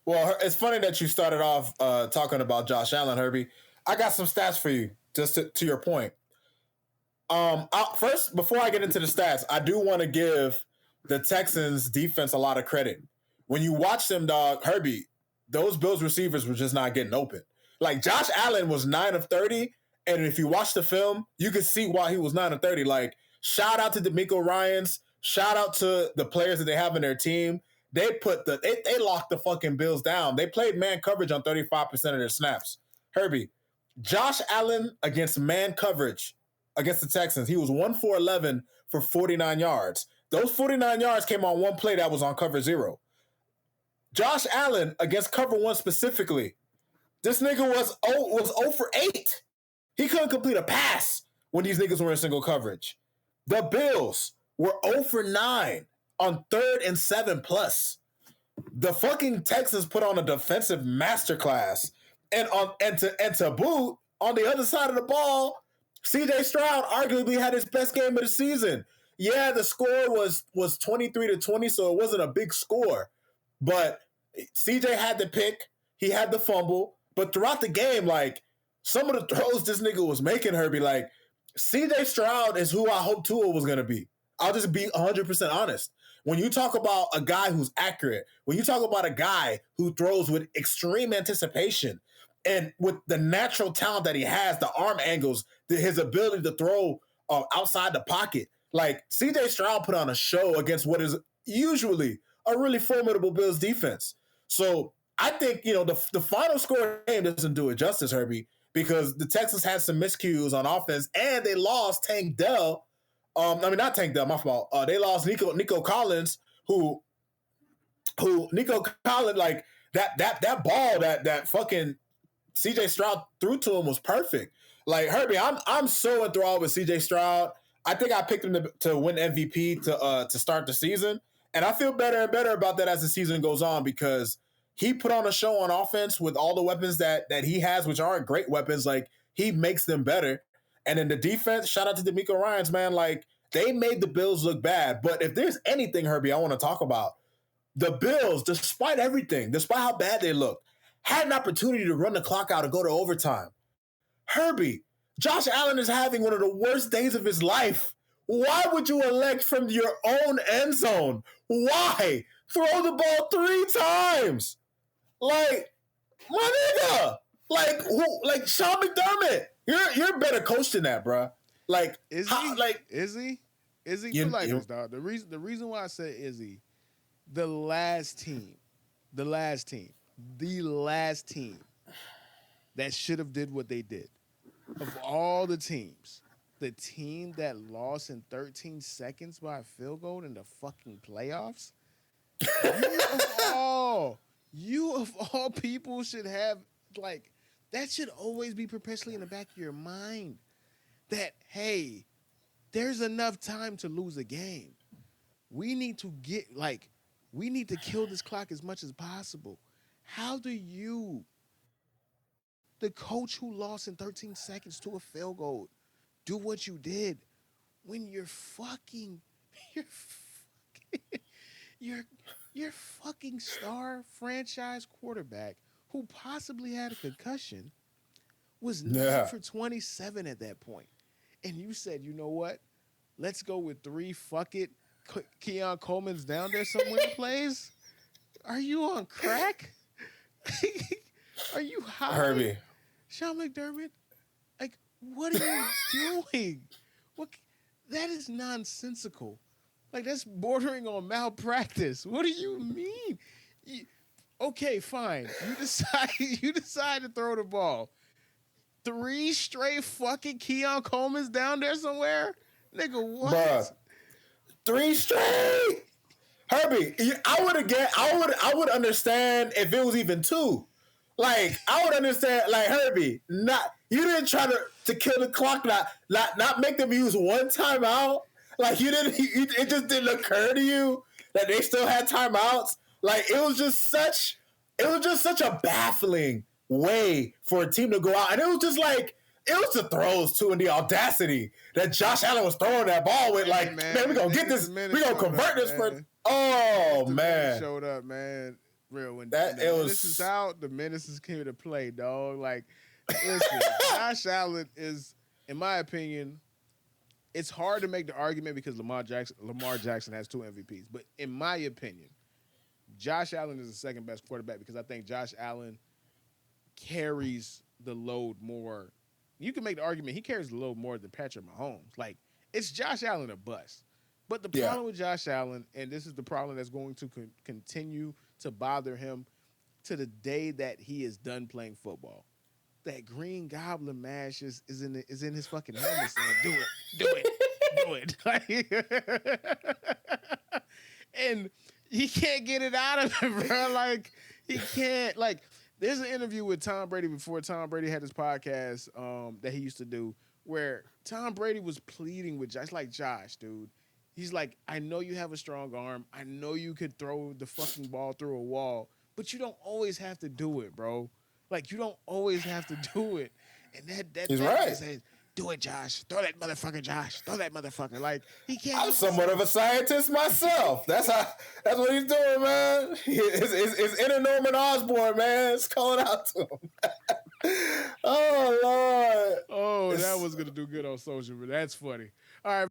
Well, it's funny that you started off talking about Josh Allen, Herbie. I got some stats for you, just to your point. First, before I get into the stats, I do want to give the Texans defense a lot of credit. When you watch them, dog, Herbie, those Bills receivers were just not getting open. Like Josh Allen was 9 of 30, and if you watch the film, you can see why he was 9 of 30. Like, shout out to D'Amico Ryans, shout out to the players that they have in their team. They locked the fucking Bills down. They played man coverage on 35% of their snaps. Herbie, Josh Allen against man coverage against the Texans, he was 1 for 11 for 49 yards. Those 49 yards came on one play that was on cover 0. Josh Allen against cover 1 specifically, this nigga was 0 for 8. He couldn't complete a pass when these niggas were in single coverage. The Bills were 0 for 9 on 3rd and 7 plus. The fucking Texans put on a defensive masterclass. And to boot, on the other side of the ball, CJ Stroud arguably had his best game of the season. Yeah, the score was 23-20, so it wasn't a big score. But CJ had the pick, he had the fumble. But throughout the game, like, some of the throws this nigga was making, Herbie, like, CJ Stroud is who I hoped Tua was going to be. I'll just be 100% honest. When you talk about a guy who's accurate, when you talk about a guy who throws with extreme anticipation, and with the natural talent that he has, the arm angles, his ability to throw outside the pocket, like CJ Stroud put on a show against what is usually a really formidable Bills defense. So I think, the final score of the game doesn't do it justice, Herbie, because the Texans had some miscues on offense and they lost Tank Dell. Not Tank Dell, my fault. They lost Nico Collins, who Nico Collins, like that ball that fucking CJ Stroud threw to him was perfect. Like, Herbie, I'm so enthralled with CJ Stroud. I think I picked him to win MVP to start the season. And I feel better and better about that as the season goes on because he put on a show on offense with all the weapons that he has, which aren't great weapons. Like, he makes them better. And in the defense, shout out to D'Amico Ryans, man. Like, they made the Bills look bad. But if there's anything, Herbie, I want to talk about, the Bills, despite everything, despite how bad they looked, had an opportunity to run the clock out and go to overtime. Herbie, Josh Allen is having one of the worst days of his life. Why would you elect from your own end zone? Why? Throw the ball 3 times. Like, my nigga. Like, who? Like, Sean McDermott. You're a better coach than that, bro. Like, is he? Like, is he? Is he? Like this, dog. The reason why I said is he, the last team that should have did what they did. Of all the teams, the team that lost in 13 seconds by a field goal in the fucking playoffs, you of all people should have, like, that should always be perpetually in the back of your mind that, hey, there's enough time to lose a game. We need to kill this clock as much as possible. How do you, the coach who lost in 13 seconds to a field goal, do what you did when your fucking star franchise quarterback who possibly had a concussion was 9 for 27 at that point? And you said, you know what? Let's go with 3 Keon Coleman's down there somewhere plays? Are you on crack? Are you high? Herbie. Sean McDermott? Like, what are you doing? That is nonsensical. Like, that's bordering on malpractice. What do you mean? Okay, fine. You decide to throw the ball. 3 straight fucking Keon Coleman's down there somewhere? Nigga, what? Bruh. 3 straight. Herbie, I would understand if it was even 2. Like, I would understand, like, Herbie, you didn't try to kill the clock, not make them use 1 timeout. Like, it just didn't occur to you that they still had timeouts. Like, it was just such a baffling way for a team to go out. And it was just like, it was the throws, too, and the audacity that Josh Allen was throwing that ball with. Like, man, we're going to get this. We're going to convert this. Oh, man. Showed up, man. Real, when That the it menace is was. out, the menace is here to play, dog. Like, listen, Josh Allen is, in my opinion, it's hard to make the argument because Lamar Jackson has 2 MVPs. But in my opinion, Josh Allen is the second best quarterback because I think Josh Allen carries the load more. You can make the argument he carries the load more than Patrick Mahomes. Like, it's Josh Allen a bust. But the Yeah. problem with Josh Allen, and this is the problem that's going to continue to bother him to the day that he is done playing football, that Green Goblin mash is in his fucking helmet saying, "Do it." And he can't get it out of him, bro. Like, he can't. Like, there's an interview with Tom Brady before Tom Brady had his podcast that he used to do, where Tom Brady was pleading with Josh, like, Josh, dude. He's like, I know you have a strong arm. I know you could throw the fucking ball through a wall, but you don't always have to do it, bro. Like, you don't always have to do it. And He's that right. says, do it, Josh. Throw that motherfucker, Josh. Throw that motherfucker. Like, he can't. I'm somewhat of a scientist myself. That's what he's doing, man. His inner Norman Osborn, man. It's calling out to him. Oh Lord. Oh, that was gonna do good on social, but that's funny. All right.